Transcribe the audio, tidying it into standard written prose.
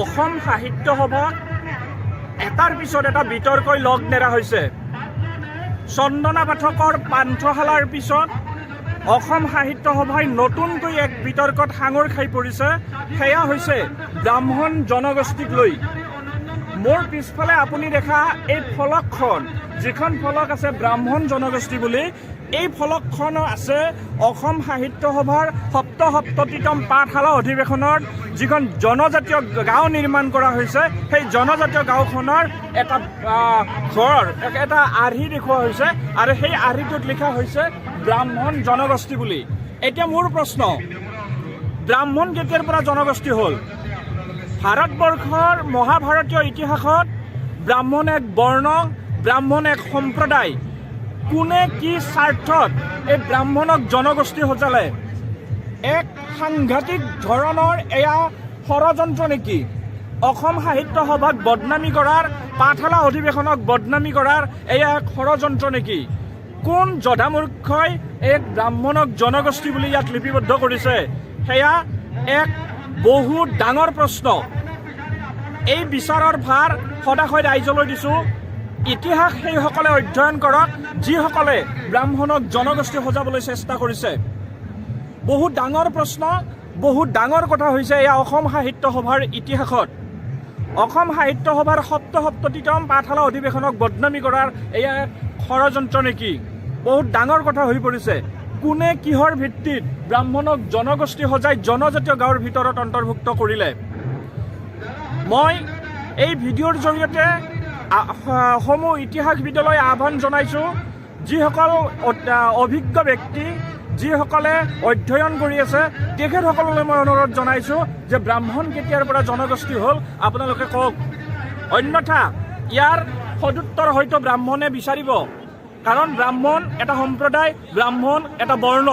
অসম সাহিত্য সভাত এটাৰ পিছত এটা বিতৰ্কই লগ নেৰা হৈছে। চন্দনা পাঠকৰ পান্থশালাৰ পিছত অসম সাহিত্য সভাই নতুনকৈ এক বিতৰ্কত সাঙুৰ খাই পৰিছে। সেয়া হৈছে ব্ৰাহ্মণ জনগোষ্ঠীক লৈ। মোৰ পিছফালে আপুনি দেখা এই ফলকখন, যিখন ফলক আছে ব্ৰাহ্মণ জনগোষ্ঠী বুলি, এই ফলকখন আছে অসম সাহিত্য সভাৰ সপ্তসপ্ততিতম পাঠশালা অধিৱেশনত যিখন জনজাতীয় গাঁও নিৰ্মাণ কৰা হৈছে, সেই জনজাতীয় গাঁওখনৰ এটা ঘৰ, এটা আৰ্হি দেখুওৱা হৈছে আৰু সেই আৰ্হিটোত লিখা হৈছে ব্ৰাহ্মণ জনগোষ্ঠী বুলি। এতিয়া মোৰ প্ৰশ্ন, ব্ৰাহ্মণ কেতিয়াৰ পৰা জনগোষ্ঠী হ'ল? ভাৰতবৰ্ষৰ মহাভাৰতীয় ইতিহাসত ব্ৰাহ্মণ এক বৰ্ণ, ব্ৰাহ্মণ এক সম্প্ৰদায়। কোনে কি স্বাৰ্থত এই ব্ৰাহ্মণক জনগোষ্ঠী সজালে? এক সাংঘাতিক ধৰণৰ এয়া ষড়যন্ত্ৰ নেকি? অসম সাহিত্য সভাক বদনামী কৰাৰ, পাঠশালা অধিৱেশনক বদনামী কৰাৰ এয়া এক ষড়যন্ত্ৰ নেকি? কোন জধামূৰ্খই এক ব্ৰাহ্মণক জনগোষ্ঠী বুলি ইয়াত লিপিবদ্ধ কৰিছে? সেয়া এক বহুত ডাঙৰ প্ৰশ্ন। এই বিচাৰৰ ভাৰ সদাশয় ৰাইজলৈ দিছোঁ। ইতিহাস সেইসকলে অধ্যয়ন কৰক যিসকলে ব্ৰাহ্মণক জনগোষ্ঠী সজাবলৈ চেষ্টা কৰিছে। বহুত ডাঙৰ প্ৰশ্ন, বহুত ডাঙৰ কথা হৈছে এয়া অসম সাহিত্য সভাৰ ইতিহাসত। অসম সাহিত্য সভাৰ সপ্তসপ্ততিতম পাঠশালা অধিৱেশনক বদনামী কৰাৰ এয়া ষড়যন্ত্ৰ নেকি? বহুত ডাঙৰ কথা হৈ পৰিছে। কোনে কিহৰ ভিত্তিত ব্ৰাহ্মণক জনগোষ্ঠী সজাই জনজাতীয় গাঁৱৰ ভিতৰত অন্তৰ্ভুক্ত কৰিলে? মই এই ভিডিঅ'ৰ জৰিয়তে সমূহ ইতিহাসবিদলৈ আহ্বান জনাইছোঁ, যিসকল অভিজ্ঞ ব্যক্তি, যিসকলে অধ্যয়ন কৰি আছে, তেখেতসকললৈ মই অনুৰোধ জনাইছোঁ যে ব্ৰাহ্মণ কেতিয়াৰ পৰা জনগোষ্ঠী হ'ল আপোনালোকে কওক। অন্যথা ইয়াৰ সদুত্তৰ হয়তো ব্ৰাহ্মণে বিচাৰিব, কাৰণ ব্ৰাহ্মণ এটা সম্প্ৰদায়, ব্ৰাহ্মণ এটা বৰ্ণ।